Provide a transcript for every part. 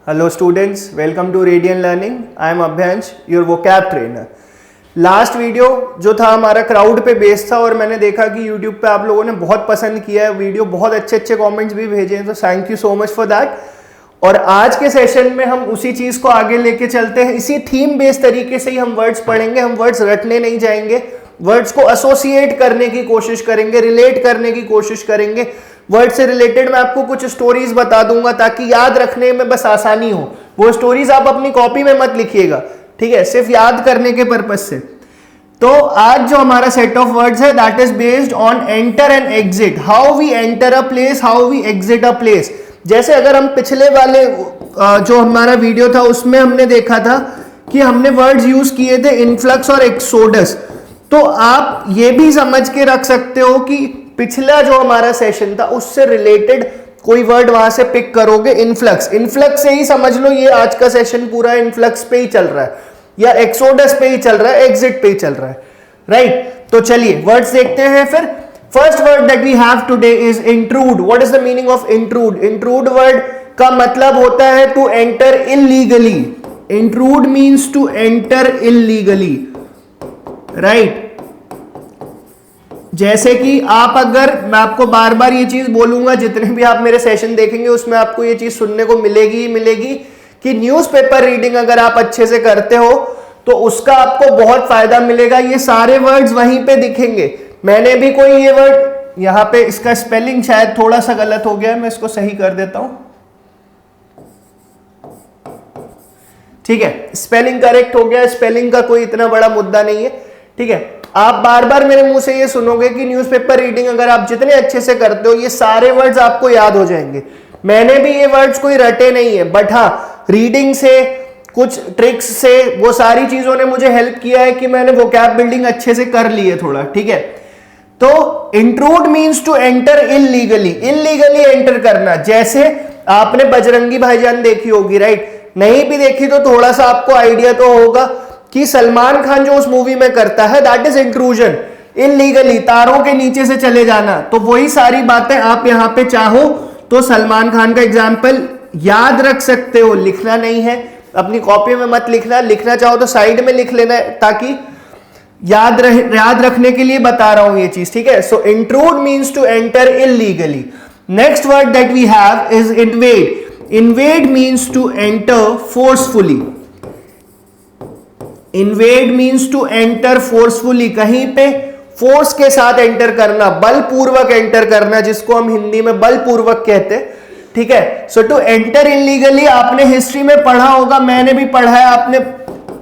Hello students, welcome to Radiant Learning. I am Abhyansh, your vocab trainer. Last video जो था हमारा crowd पे based था और मैंने देखा कि यूट्यूब पे आप लोगों ने बहुत पसंद किया है वीडियो, बहुत अच्छे अच्छे कमेंट्स भी भेजे हैं, तो thank you so much for that. और आज के सेशन में हम उसी चीज़ को आगे लेके चलते हैं, इसी थीम बेस्ड तरीके से ही हम वर्ड्स पढ़ेंगे। हम वर्ड्स रटने नहीं जाएंगे, वर्ड्स को एसोसिएट करने की कोशिश करेंगे, रिलेट करने की कोशिश करेंगे। वर्ड से रिलेटेड मैं आपको कुछ स्टोरीज बता दूंगा ताकि याद रखने में बस आसानी हो। वो स्टोरीज आप अपनी कॉपी में मत लिखिएगा, ठीक है, सिर्फ याद करने के पर्पज से। तो आज जो हमारा सेट ऑफ वर्ड्स है that is based on enter and exit, how we enter a place, how we exit a place. जैसे अगर हम पिछले वाले जो हमारा वीडियो था उसमें हमने देखा था कि हमने वर्ड्स यूज किए थे इनफ्लक्स और एक्सोडस, तो आप ये भी समझ के रख सकते हो कि पिछला जो हमारा सेशन था उससे रिलेटेड कोई वर्ड वहां से पिक करोगे। इनफ्लक्स, इनफ्लक्स से ही समझ लो ये आज का सेशन पूरा इनफ्लक्स पे ही चल रहा है या एक्सोडस पे ही चल रहा है, एग्जिट पे ही चल रहा है, राइट। तो चलिए वर्ड्स देखते हैं फिर। First word that we have today is intrude. What is the meaning of intrude? Intrude word का मतलब होता है to enter illegally. Intrude means to enter illegally, right. जैसे कि आप अगर, मैं आपको बार बार ये चीज बोलूंगा, जितने भी आप मेरे सेशन देखेंगे उसमें आपको ये चीज सुनने को मिलेगी ही मिलेगी कि न्यूज़पेपर रीडिंग अगर आप अच्छे से करते हो तो उसका आपको बहुत फायदा मिलेगा। ये सारे वर्ड्स वहीं पे दिखेंगे। मैंने भी कोई ये वर्ड यहां पे, इसका स्पेलिंग शायद थोड़ा सा गलत हो गया है, मैं इसको सही कर देता हूं, ठीक है, स्पेलिंग करेक्ट हो गया। स्पेलिंग का कोई इतना बड़ा मुद्दा नहीं है, ठीक है। आप बार बार मेरे मुंह से ये सुनोगे कि न्यूज़पेपर रीडिंग अगर आप जितने अच्छे से करते हो ये सारे वर्ड्स आपको याद हो जाएंगे। मैंने भी ये वर्ड्स कोई रटे नहीं है, बट हाँ रीडिंग से, कुछ ट्रिक्स से, वो सारी चीजों ने मुझे हेल्प किया है कि मैंने वोकैब बिल्डिंग अच्छे से कर ली है थोड़ा, ठीक है। तो intrude means to enter illegally, illegally enter करना। जैसे आपने बजरंगी भाईजान देखी होगी, राइट। नहीं भी देखी तो थोड़ा सा आपको आइडिया तो होगा कि सलमान खान जो उस मूवी में करता है दैट इज इंट्रूजन, इल्लीगली, तारों के नीचे से चले जाना। तो वही सारी बातें आप यहां पे चाहो तो सलमान खान का एग्जाम्पल याद रख सकते हो, लिखना नहीं है, अपनी कॉपी में मत लिखना, लिखना चाहो तो साइड में लिख लेना ताकि याद रखने के लिए बता रहा हूं ये चीज, ठीक है। So intrude means to enter illegally. Next word that we have is invade. Invade means to enter forcefully. Invade means to enter forcefully, कहीं पे फोर्स के साथ एंटर करना, बलपूर्वक एंटर करना, जिसको हम हिंदी में बलपूर्वक कहते हैं, ठीक है। सो टू एंटर इल्लीगली आपने हिस्ट्री में पढ़ा होगा, मैंने भी पढ़ा है, आपने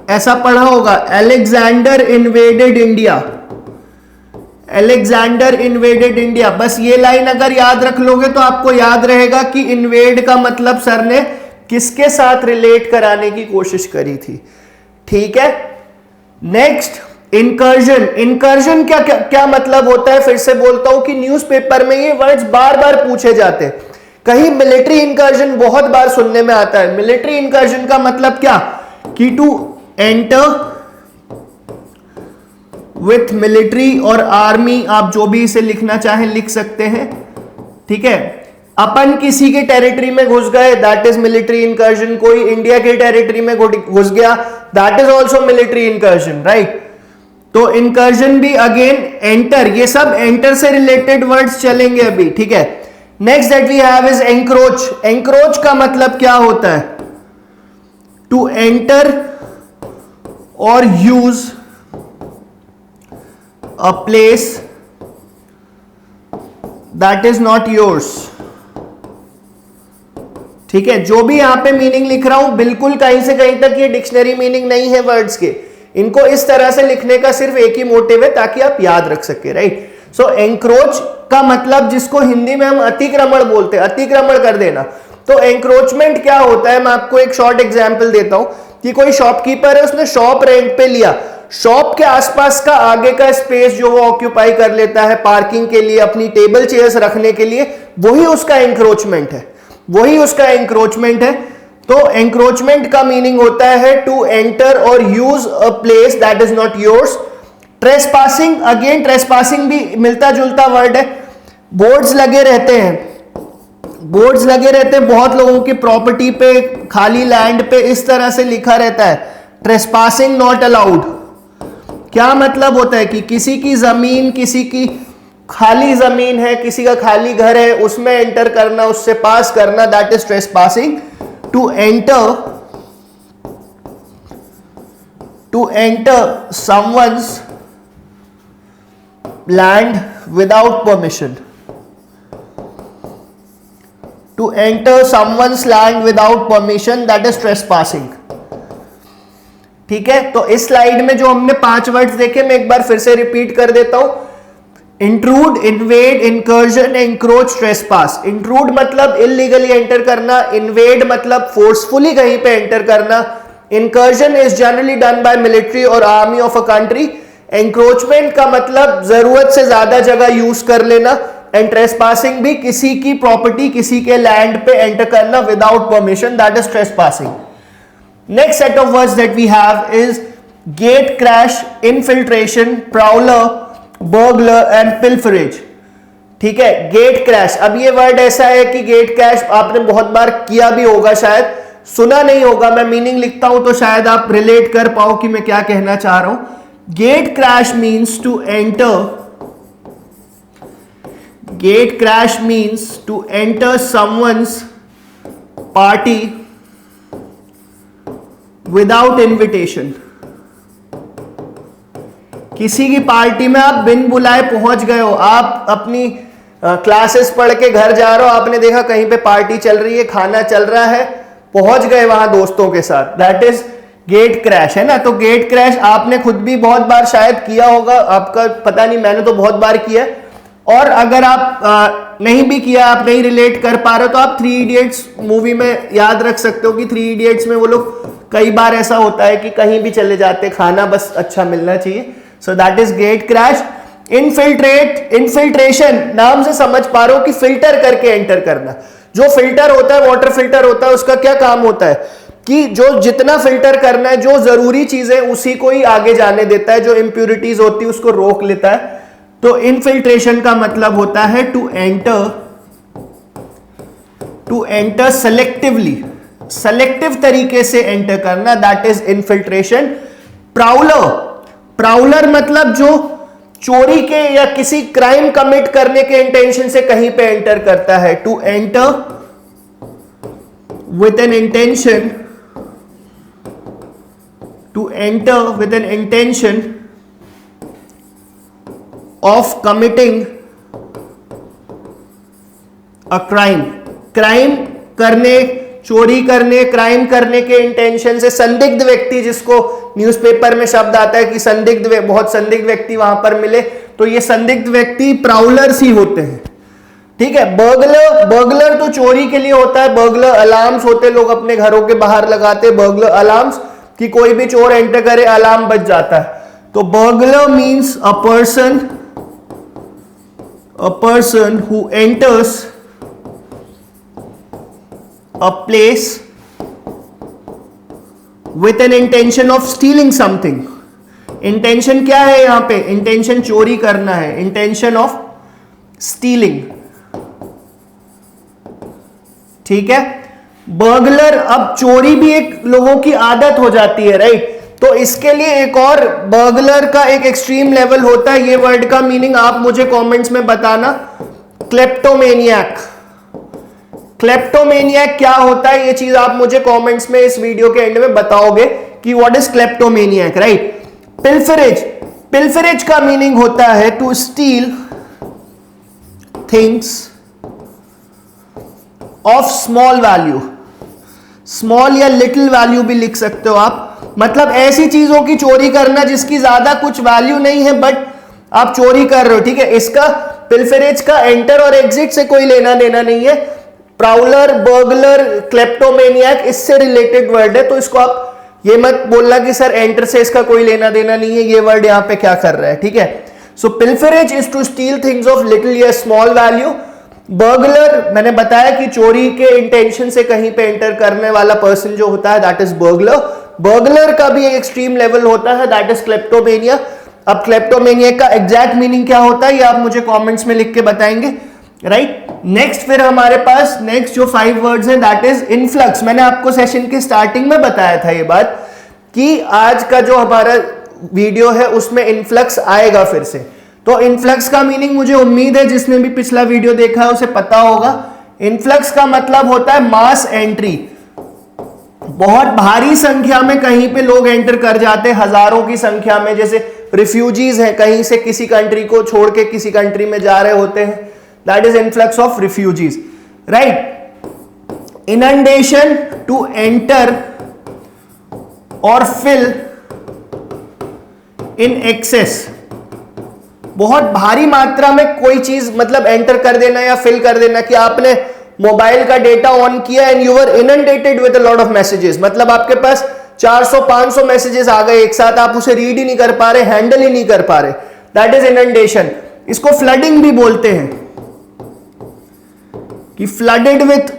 ऐसा पढ़ा होगा, Alexander invaded India, Alexander invaded India. बस ये लाइन अगर याद रख लोगे तो आपको याद रहेगा कि इन्वेड का मतलब सर ने किसके साथ रिलेट कराने की कोशिश करी थी, ठीक है। Next incursion. इनकर्जन क्या मतलब होता है? फिर से बोलता हूं कि न्यूज़पेपर में ये वर्ड्स बार बार पूछे जाते हैं। कहीं मिलिट्री इनकर्जन बहुत बार सुनने में आता है। मिलिट्री इनकर्जन का मतलब क्या? कि टू एंटर विथ मिलिट्री और आर्मी, आप जो भी इसे लिखना चाहें लिख सकते हैं, ठीक है। अपन किसी के टेरिटरी में घुस गए दैट इज मिलिट्री इनकर्जन। कोई इंडिया के टेरिटरी में घुस गया that is also military incursion, right. तो इनकर्जन भी अगेन एंटर, ये सब एंटर से रिलेटेड वर्ड्स चलेंगे अभी, ठीक है। Next that we have is encroach. Encroach का मतलब क्या होता है? टू एंटर और use a place that is not yours, ठीक है। जो भी यहां पे मीनिंग लिख रहा हूं बिल्कुल कहीं से कहीं तक ये डिक्शनरी मीनिंग नहीं है वर्ड्स के। इनको इस तरह से लिखने का सिर्फ एक ही मोटिव है ताकि आप याद रख सके, राइट। सो एंक्रोच का मतलब, जिसको हिंदी में हम अतिक्रमण बोलते हैं, अतिक्रमण कर देना। तो एंक्रोचमेंट क्या होता है? मैं आपको एक शॉर्ट एग्जांपल देता हूं कि कोई शॉपकीपर है, उसने शॉप रेंट पे लिया, शॉप के आसपास का आगे का स्पेस जो वो ऑक्यूपाई कर लेता है पार्किंग के लिए, अपनी टेबल चेयर्स रखने के लिए, वही उसका एंक्रोचमेंट है, वही उसका एंक्रोचमेंट है। तो एंक्रोचमेंट का मीनिंग होता है टू एंटर और use a place that is not yours. Trespassing, again trespassing भी मिलता जुलता वर्ड है। बोर्ड्स लगे रहते हैं, बोर्ड्स लगे रहते हैं बहुत लोगों की प्रॉपर्टी पे, खाली लैंड पे इस तरह से लिखा रहता है ट्रेसपासिंग नॉट अलाउड। क्या मतलब होता है कि किसी की जमीन, किसी की खाली जमीन है, किसी का खाली घर है, उसमें एंटर करना, उससे पास करना, that is trespassing. To enter someone's land without permission, to enter someone's land without permission, that is trespassing। ठीक है, तो इस स्लाइड में जो हमने 5 वर्ड्स देखे मैं एक बार फिर से रिपीट कर देता हूं। Intrude, invade, incursion, encroach, trespass. Intrude मतलब इलीगली एंटर करना, इन्वेड मतलब फोर्सफुली कहीं पे एंटर करना, incursion is generally done by military और army of a country, encroachment का मतलब जरूरत से ज्यादा जगह यूज कर लेना, एंड ट्रेसपासिंग भी किसी की प्रॉपर्टी, किसी के लैंड पे एंटर करना without permission, that is trespassing. Next set of words that we have is gate crash, infiltration, prowler, burglar and pilferage. ठीक है, गेट क्रैश, अब ये वर्ड ऐसा है कि गेट क्रैश आपने बहुत बार किया भी होगा, शायद सुना नहीं होगा, मैं मीनिंग लिखता हूं तो शायद आप रिलेट कर पाओ कि मैं क्या कहना चाह रहा हूं। Gate crash means to enter, gate crash means to enter someone's party without invitation। किसी की पार्टी में आप बिन बुलाए पहुंच गए हो, आप अपनी क्लासेस पढ़ के घर जा रहे हो, आपने देखा कहीं पे पार्टी चल रही है, खाना चल रहा है, पहुंच गए वहां दोस्तों के साथ, दैट इज गेट क्रैश, है ना। तो गेट क्रैश आपने खुद भी बहुत बार शायद किया होगा, आपका पता नहीं, मैंने तो बहुत बार किया है। और अगर आप नहीं भी किया, आप नहीं रिलेट कर पा रहे हो, तो आप 3 इडियट्स मूवी में याद रख सकते हो कि 3 इडियट्स में वो लोग कई बार ऐसा होता है कि कहीं भी चले जाते, खाना बस अच्छा मिलना चाहिए, so that is gate crash. Infiltrate, infiltration नाम से समझ पा रहे हो कि फिल्टर करके एंटर करना। जो फिल्टर होता है, वाटर फिल्टर होता है, उसका क्या काम होता है कि जो जितना फिल्टर करना है, जो जरूरी चीजें उसी को ही आगे जाने देता है, जो इंप्यूरिटीज होती है उसको रोक लेता है। तो इनफिल्ट्रेशन का मतलब होता है टू एंटर सेलेक्टिवली, सेलेक्टिव तरीके से एंटर करना, that is infiltration. Prowler, Prowler मतलब जो चोरी के या किसी क्राइम कमिट करने के इंटेंशन से कहीं पे एंटर करता है, to enter with an intention, to enter with an intention of committing a crime। Crime करने, चोरी करने, क्राइम करने के इंटेंशन से संदिग्ध व्यक्ति, जिसको न्यूज़पेपर में शब्द आता है कि संदिग्ध, बहुत संदिग्ध व्यक्ति वहां पर मिले, तो ये संदिग्ध व्यक्ति प्राउलर्स ही होते हैं। ठीक है, बर्गलर, बर्गलर तो चोरी के लिए होता है, बर्गलर अलार्म्स होते, लोग अपने घरों के बाहर लगाते बर्गलर अलार्म्स कि कोई भी चोर एंटर करे अलार्म बज जाता है। तो burglar means a person who enters a place with an intention of stealing something। Intention क्या है यहां पे? इंटेंशन चोरी करना है, इंटेंशन ऑफ स्टीलिंग। ठीक है, बर्गलर, अब चोरी भी एक लोगों की आदत हो जाती है, राइट। तो इसके लिए एक और बर्गलर का एक एक्सट्रीम लेवल होता है, ये वर्ड का मीनिंग आप मुझे कमेंट्स में बताना। क्लेप्टोमेनियक, क्लेप्टोमेनियक क्या होता है, ये चीज आप मुझे कमेंट्स में इस वीडियो के एंड में बताओगे कि what is kleptomaniac, right. Pilferage, pilferage का मीनिंग होता है to steal things of small value, small या लिटिल वैल्यू भी लिख सकते हो आप, मतलब ऐसी चीजों की चोरी करना जिसकी ज्यादा कुछ वैल्यू नहीं है बट आप चोरी कर रहे हो। ठीक है, इसका पिल्फरेज का एंटर और एग्जिट से कोई लेना देना नहीं है। प्राउलर, बर्गलर, क्लेप्टोमेनियक इससे रिलेटेड वर्ड है, तो इसको आप ये मत बोलना कि सर एंटर से इसका कोई लेना देना नहीं है, ये वर्ड यहां पे क्या कर रहा है। ठीक है, so pilferage is to steal things of little या स्मॉल वैल्यू। बर्गलर मैंने बताया कि चोरी के इंटेंशन से कहीं पे एंटर करने वाला पर्सन जो होता है, दैट इज बर्गलर। बर्गलर का भी एक एक्सट्रीम लेवल होता है, दैट इज क्लेप्टोमेनिया। अब क्लेप्टोमेनिया का एग्जैक्ट मीनिंग क्या होता है ये आप मुझे कमेंट्स में लिख के बताएंगे। राइट। नेक्स्ट फिर हमारे पास नेक्स्ट जो 5 वर्ड्स हैं दैट इज इनफ्लक्स। मैंने आपको सेशन के स्टार्टिंग में बताया था ये बात कि आज का जो हमारा वीडियो है उसमें इनफ्लक्स आएगा फिर से। तो इनफ्लक्स का मीनिंग मुझे उम्मीद है जिसने भी पिछला वीडियो देखा है उसे पता होगा। इनफ्लक्स का मतलब होता है मास एंट्री। बहुत भारी संख्या में कहीं पे लोग एंटर कर जाते हैं, हजारों की संख्या में। जैसे रिफ्यूजीज हैं, कहीं से किसी कंट्री को छोड़ के किसी कंट्री में जा रहे होते हैं, that is influx of refugees, right. Inundation, to enter और फिल इन एक्सेस। बहुत भारी मात्रा में कोई चीज मतलब एंटर कर देना या फिल कर देना, कि आपने मोबाइल का डेटा ऑन किया and you were inundated with a lot of messages. मतलब आपके पास 400-500 मैसेजेस आ गए एक साथ, आप उसे रीड ही नहीं कर पा रहे, हैंडल ही नहीं कर पा रहे, दैट इज इनंडेशन। इसको फ्लडिंग भी बोलते हैं, कि flooded with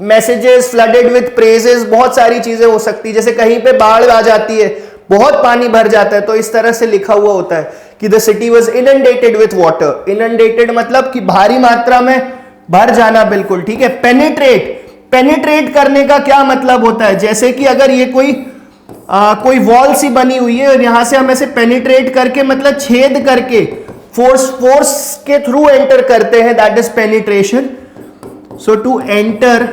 messages, flooded with praises, बहुत सारी चीजें हो सकती है। जैसे कहीं पे बाढ़ आ जाती है, बहुत पानी भर जाता है, तो इस तरह से लिखा हुआ होता है कि the city was inundated with water. Inundated मतलब कि भारी मात्रा में भर जाना, बिल्कुल ठीक है। पेनिट्रेट, पेनिट्रेट करने का क्या मतलब होता है? जैसे कि अगर ये कोई वॉल सी बनी हुई है और यहां से हम ऐसे पेनिट्रेट करके मतलब छेद करके फोर्स के थ्रू एंटर करते हैं, that is penetration. So to enter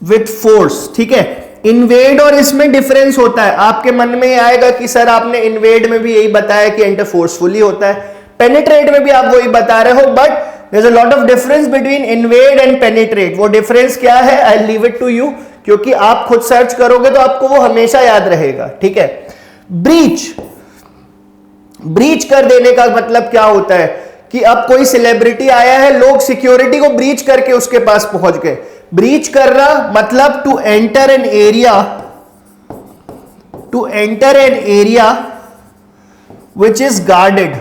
with force, ठीक है। इन्वेड और इसमें डिफरेंस होता है। आपके मन में ये आएगा कि सर आपने इन्वेड में भी यही बताया कि एंटर फोर्सफुली होता है, पेनिट्रेट में भी आप वही बता रहे हो, but there is a lot of difference between invade and penetrate. वो डिफरेंस क्या है, I leave it to you, क्योंकि आप खुद सर्च करोगे तो आपको वो हमेशा याद रहेगा, ठीक है। ब्रीच, ब्रीच कर देने का मतलब क्या होता है कि अब कोई सेलिब्रिटी आया है, लोग सिक्योरिटी को ब्रीच करके उसके पास पहुंच गए। ब्रीच करना मतलब to enter an area, to enter an area which is guarded.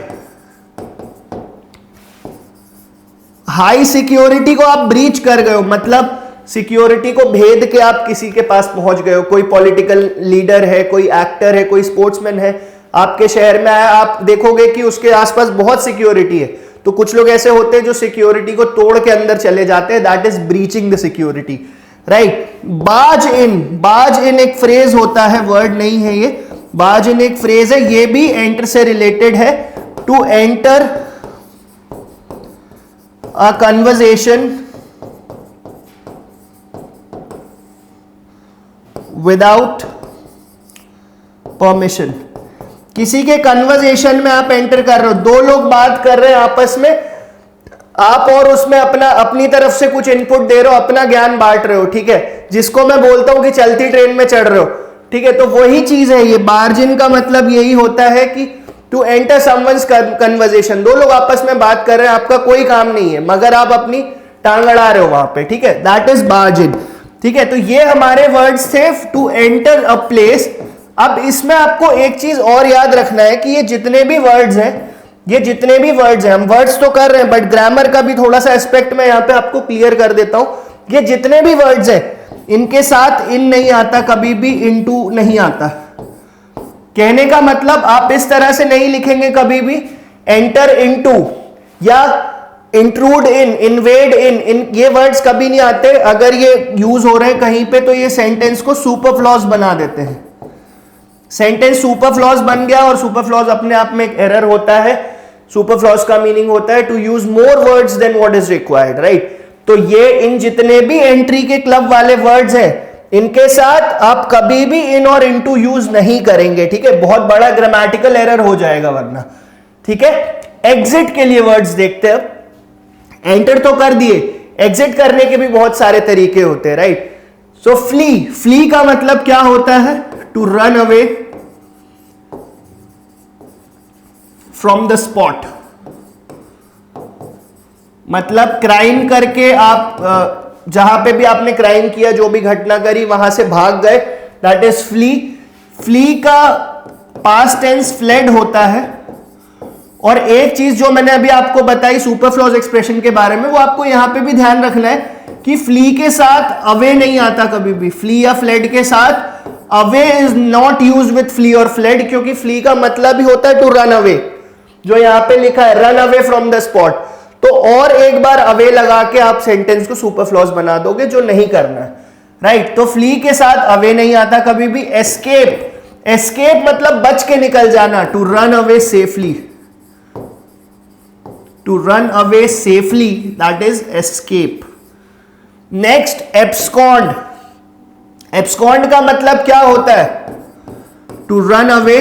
High security को आप ब्रीच कर गए हो, मतलब सिक्योरिटी को भेद के आप किसी के पास पहुंच गए हो। कोई पॉलिटिकल लीडर है, कोई एक्टर है, कोई स्पोर्ट्समैन है, आपके शहर में आया, आप देखोगे कि उसके आसपास बहुत सिक्योरिटी है, तो कुछ लोग ऐसे होते हैं जो सिक्योरिटी को तोड़ के अंदर चले जाते हैं, that is breaching the security, right. बाज इन, बाज इन एक फ्रेज होता है, वर्ड नहीं है ये, बाज इन एक फ्रेज है, ये भी एंटर से रिलेटेड है। To enter a conversation without permission. किसी के कन्वर्सेशन में आप एंटर कर रहे हो, दो लोग बात कर रहे हैं आपस में, आप और उसमें अपनी तरफ से कुछ इनपुट दे रहे हो, अपना ज्ञान बांट रहे हो, ठीक है। जिसको मैं बोलता हूं कि चलती ट्रेन में चढ़ रहे हो, ठीक है, तो वही चीज है ये। बार्जिन का मतलब यही होता है कि टू एंटर समवन्स कन्वर्सेशन। दो लोग आपस में बात कर रहे हैं, आपका कोई काम नहीं है, मगर आप अपनी टांग अड़ा रहे हो वहां पे, ठीक है, दैट इज बार्जिन, ठीक है। तो ये हमारे वर्ड्स थे, टू एंटर अ प्लेस। अब इसमें आपको एक चीज और याद रखना है कि ये जितने भी वर्ड्स हैं, ये जितने भी वर्ड्स हैं, हम वर्ड्स तो कर रहे हैं बट ग्रामर का भी थोड़ा सा एस्पेक्ट मैं यहां पे आपको क्लियर कर देता हूं। ये जितने भी वर्ड्स हैं, इनके साथ इन नहीं आता, कभी भी इनटू नहीं आता। कहने का मतलब आप इस तरह से नहीं लिखेंगे कभी भी एंटर इनटू या इंट्रूड इन, इन्वेड इन ये वर्ड्स कभी नहीं आते। अगर ये यूज हो रहे हैं कहीं पे तो ये सेंटेंस को सुपरफ्लॉज बना देते हैं। सेंटेंस सुपरफ्लॉज बन गया, और सुपरफ्लॉज अपने आप में एक एरर होता है। सुपरफ्लॉज का मीनिंग होता है to use more words than what is required, right. तो ये इन जितने भी एंट्री के क्लब वाले वर्ड्स हैं, इनके साथ आप कभी भी इन और इनटू यूज नहीं करेंगे, ठीक है। बहुत बड़ा ग्रामेटिकल एरर हो जाएगा वरना, ठीक है। एग्जिट के लिए वर्ड्स देखते हैं। एंटर तो कर दिए, एग्जिट करने के भी बहुत सारे तरीके होते हैं, राइट। सो फ्ली, फ्ली का मतलब क्या होता है? To run away from the spot. मतलब क्राइम करके आप जहां पे भी आपने क्राइम किया, जो भी घटना करी, वहां से भाग गए, दैट इज फ्ली। फ्ली का पास्ट टेंस फ्लेड होता है। और एक चीज जो मैंने अभी आपको बताई सुपरफ्लॉज एक्सप्रेशन के बारे में, वो आपको यहां पे भी ध्यान रखना है कि फ्ली के साथ अवे नहीं आता कभी भी। फ्ली या फ्लेड के साथ away is not use with flee और फ्लेड, क्योंकि फ्ली का मतलब ही होता है टू रन अवे। जो यहां पे लिखा है run away from the spot, तो और एक बार अवे लगा के आप सेंटेंस को सुपरफ्लूअस बना दोगे, जो नहीं करना है, राइट। तो फ्ली के साथ अवे नहीं आता कभी भी। एस्केप, एस्केप मतलब बच के निकल जाना, to run away safely, to run away safely, that is escape. Next abscond, abscond का मतलब क्या होता है? To run away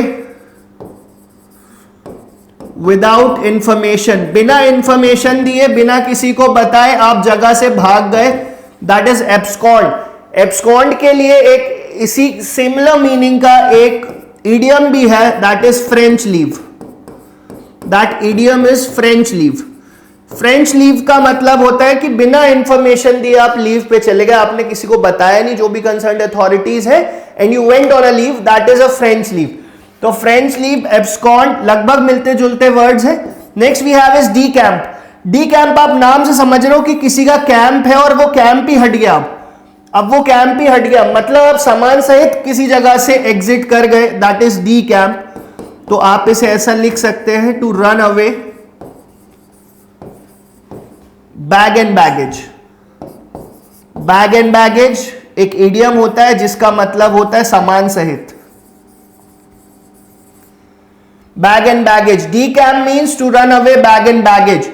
without information, बिना इंफॉर्मेशन दिए, बिना किसी को बताए आप जगह से भाग गए, दैट इज एब्सकॉन्ड। एब्सकॉन्ड के लिए एक इसी सिमिलर मीनिंग का एक इडियम भी है, that is French leave, that idiom is French leave. French leave का मतलब होता है कि बिना इंफॉर्मेशन दिए आप लीव पे चले गए, आपने किसी को बताया नहीं, जो भी कंसर्न्ड अथॉरिटीज है, and you went on a leave, that is a French leave. तो फ्रेंच लीव, एब्सकॉन्ड लगभग मिलते जुलते वर्ड्स हैं। Next we have is decamp. Decamp आप नाम से समझ रहे हो कि किसी का कैंप है और वो कैंप ही हट गया, अब वो कैंप ही हट गया, मतलब आप सामान सहित किसी जगह से एग्जिट कर गए, दैट इज डी कैंप। तो आप इसे ऐसा लिख सकते हैं, to run away bag and baggage. Bag and baggage एक इडियम होता है जिसका मतलब होता है सामान सहित, bag and baggage. Decamp means to run away bag and baggage.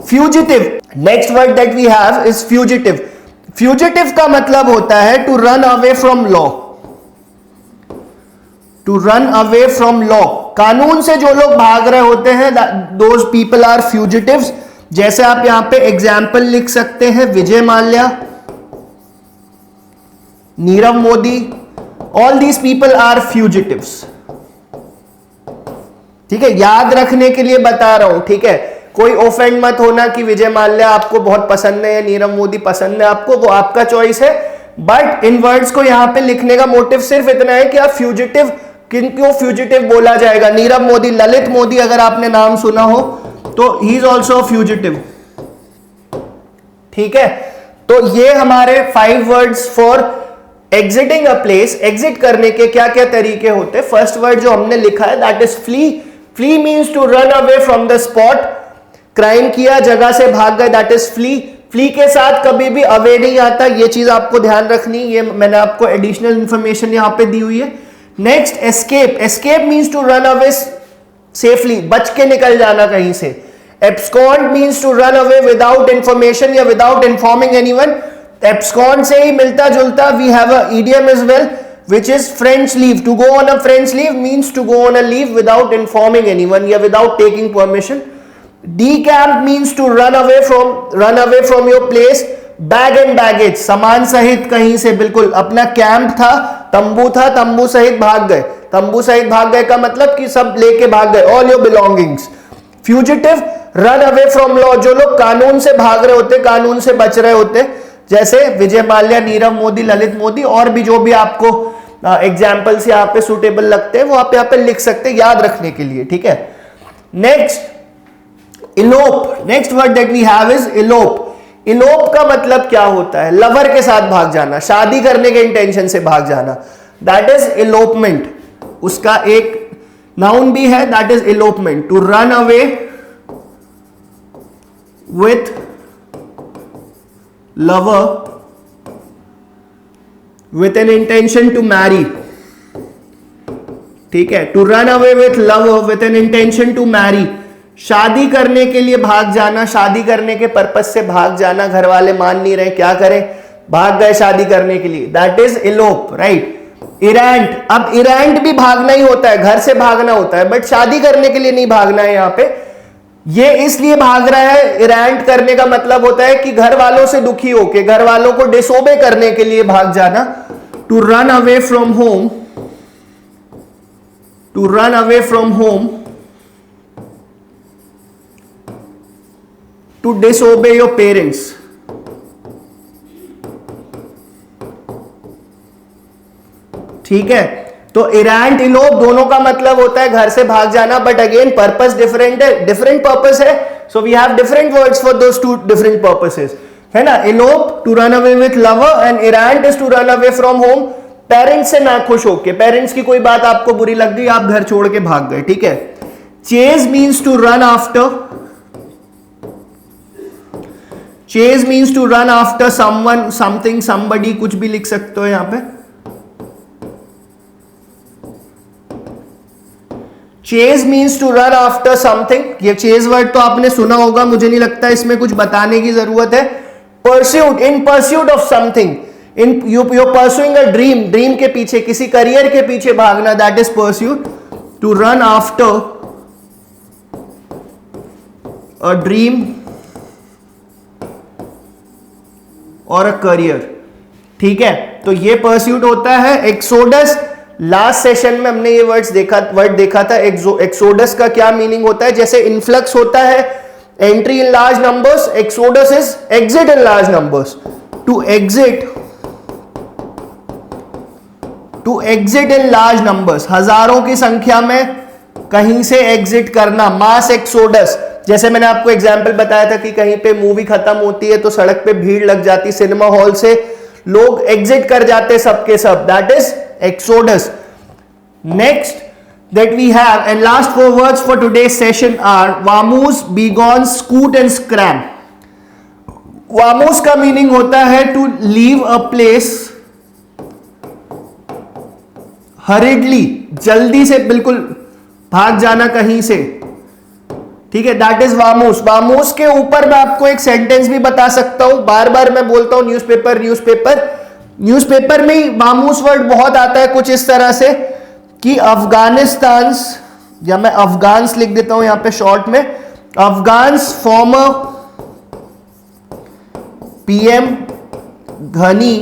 Fugitive, next word that we have is fugitive. Fugitive का मतलब होता है to run away from law, to run away from law. कानून से जो लोग भाग रहे होते हैं, दोज पीपल आर फ्यूजिटिव्स। जैसे आप यहां पे एग्जाम्पल लिख सकते हैं, Vijay Mallya, Nirav Modi, all these people are fugitives. ठीक है, याद रखने के लिए बता रहा हूं, ठीक है, कोई ऑफेंड मत होना कि विजय माल्या आपको बहुत पसंद है या नीरव मोदी पसंद है आपको, वो आपका चॉइस है। बट इन वर्ड्स को यहां पे लिखने का मोटिव सिर्फ इतना है कि आप फ्यूजिटिव, किनको फ्यूजिटिव बोला जाएगा? नीरव मोदी, ललित मोदी अगर आपने नाम सुना हो तो ही इज ऑल्सो फ्यूजिटिव। ठीक है, तो ये हमारे 5 words for exiting a place. Exit करने के क्या क्या तरीके होते हैं? फर्स्ट वर्ड जो हमने लिखा है that is flee. Flee means to run away from the spot, crime किया, जगह से भाग गए, दैट इज फ्ली। फ्ली के साथ कभी भी अवे नहीं आता, ये चीज आपको ध्यान रखनी, ये मैंने आपको एडिशनल इंफॉर्मेशन यहां पे दी हुई है। Next escape. Escape means to run away safely, बच के निकल जाना कहीं से। Abscond means to run away without information या विदाउट इन्फॉर्मिंग एनीवन। एब्सकॉन्ड से ही मिलता जुलता we have a idiom as well which is French leave. To go on a French leave means to go on a leave without informing anyone या without taking permission. Decamp means to run away from your place. Bag and baggage, सामान सहित कहीं से, बिल्कुल अपना camp था, तंबू सहित भाग गए। तंबू सहित भाग गए का मतलब कि सब लेके भाग गए, all your belongings. Fugitive, run away from law, जो लोग कानून से भाग रहे होते, कानून से बच रहे होते, जैसे विजय माल्या, नीरव मोदी, ललित मोदी, और भी जो भी आपको एग्जाम्पल्स यहाँ पे सुटेबल लगते हैं वो आप यहाँ पे लिख सकते हैं याद रखने के लिए। ठीक है, next elope. Next word that we have is elope. Elope का मतलब क्या होता है? लवर के साथ भाग जाना, शादी करने के इंटेंशन से भाग जाना, दैट इज इलोपमेंट। उसका एक नाउन भी है, that is elopement. To run away with lover with an intention to marry। ठीक है, to run away with lover with an intention to marry, शादी करने के लिए भाग जाना, शादी करने के पर्पस से भाग जाना, घर वाले मान नहीं रहे, क्या करें, भाग गए शादी करने के लिए, दैट इज elope, राइट। इरेंट, अब इरेंट भी भागना ही होता है, घर से भागना होता है, बट शादी करने के लिए नहीं भागना है। यहां पे ये इसलिए भाग रहा है, इरेंट करने का मतलब होता है कि घर वालों से दुखी होके, घर वालों को डिसोबे करने के लिए भाग जाना। To run away from home, to run away from home, to disobey your parents. ठीक है, तो इरेंट, इलोप दोनों का मतलब होता है घर से भाग जाना, बट अगेन पर्पस डिफरेंट है, डिफरेंट पर्पस है, so we have different words for those two different purposes, है ना। Elope to run away with lover and errant is to run away from home, parents से ना खुश होके, parents की कोई बात आपको बुरी लग गई, आप घर छोड़ के भाग गए। ठीक है, chase means to run after, chase means to run after someone, something, somebody, कुछ भी लिख सकते हो यहां पे। Chase means to run after something, ये चेज वर्ड तो आपने सुना होगा, मुझे नहीं लगता इसमें कुछ बताने की जरूरत है। Pursuit, in pursuit of something, in you pursuing a dream, dream के पीछे, किसी करियर के पीछे भागना, that is pursuit. To run after a dream और अ करियर, ठीक है। तो ये परस्यूट होता है। एक्सोडस, लास्ट सेशन में हमने ये वर्ड देखा था। एक्सोडस का क्या मीनिंग होता है? जैसे इन्फ्लक्स होता है, entry in large numbers, exodus is exit in large numbers. To exit in large numbers, हजारों की संख्या में कहीं से एग्जिट करना, मास एक्सोडस। जैसे मैंने आपको एग्जाम्पल बताया था कि कहीं पे मूवी खत्म होती है तो सड़क पे भीड़ लग जाती, सिनेमा हॉल से लोग एग्जिट कर जाते सबके सब, that is exodus. Next that we have and last 4 words for today's session are vamoose, begone, scoot and scram. vamoose का मीनिंग होता है to leave a place hurriedly, जल्दी से, बिल्कुल भाग जाना कहीं से, ठीक है, दैट इज वामूस। वामूस के ऊपर मैं आपको एक सेंटेंस भी बता सकता हूं, बार बार मैं बोलता हूं न्यूज़पेपर न्यूज़पेपर, न्यूज़पेपर में ही वामूस वर्ड बहुत आता है, कुछ इस तरह से कि अफगानिस्तान, या मैं अफगान्स लिख देता हूं यहां पे शॉर्ट में, Afghans former PM Ghani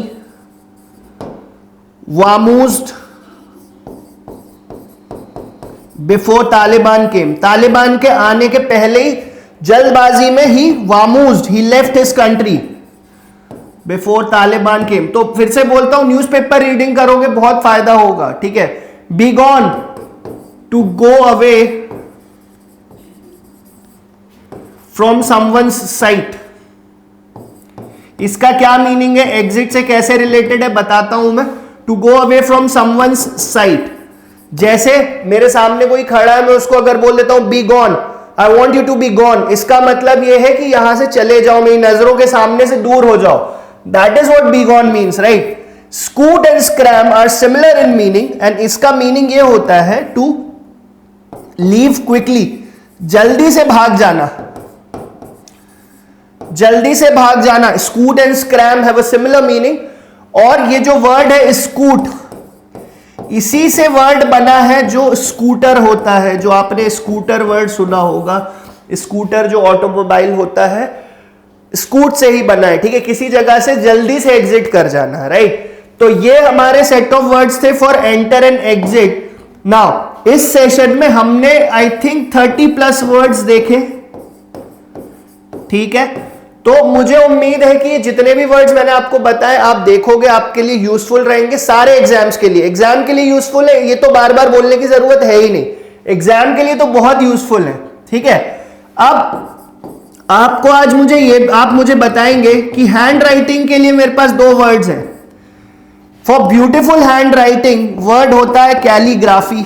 vamoosed before Taliban came, Taliban के आने के पहले ही, जल्दबाजी में ही vamoosed, he left his country before Taliban came. तो फिर से बोलता हूं, न्यूज़पेपर रीडिंग करोगे बहुत फायदा होगा, ठीक है। Be gone, to go away from someone's sight, इसका क्या मीनिंग है, एग्जिट से कैसे रिलेटेड है बताता हूं मैं। To go away from someone's sight, जैसे मेरे सामने कोई खड़ा है, मैं उसको अगर बोल देता हूं be gone, I want you to be gone, इसका मतलब यह है कि यहां से चले जाओ, मेरी नजरों के सामने से दूर हो जाओ, that is what be gone means, right. Scoot and scram are similar in meaning and इसका मीनिंग यह होता है टू लीव क्विकली, जल्दी से भाग जाना, जल्दी से भाग जाना। Scoot and scrum have a similar meaning. और ये जो वर्ड है स्कूट, इसी से वर्ड बना है जो स्कूटर होता है, जो आपने स्कूटर वर्ड सुना होगा, स्कूटर जो ऑटोमोबाइल होता है, स्कूट से ही बना है, ठीक है, किसी जगह से जल्दी से एग्जिट कर जाना, राइट। तो ये हमारे सेट ऑफ वर्ड्स थे for enter and exit. Now इस सेशन में हमने आई थिंक 30+ वर्ड्स देखे, ठीक है। तो मुझे उम्मीद है कि जितने भी वर्ड्स मैंने आपको बताए आप देखोगे, आपके लिए यूजफुल रहेंगे सारे एग्जाम्स के लिए। एग्जाम के लिए यूजफुल है, ये तो बार बार बोलने की जरूरत है ही नहीं, एग्जाम के लिए तो बहुत यूजफुल है, ठीक है। अब आपको आज आप मुझे बताएंगे कि हैंड राइटिंग के लिए मेरे पास 2 वर्ड्स हैं। For beautiful hand writing word होता है calligraphy,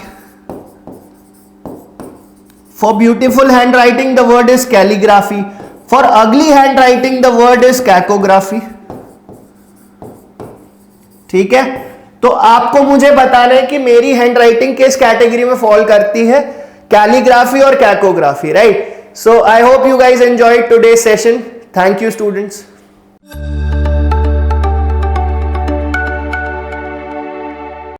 for beautiful hand writing the word is calligraphy, for ugly hand writing the word is cacography, ठीक है। तो आपको मुझे बताना है कि मेरी हैंड राइटिंग किस कैटेगरी में फॉल करती है, कैलीग्राफी और cacography, right. So I hope you guys enjoyed today's session. Thank you students.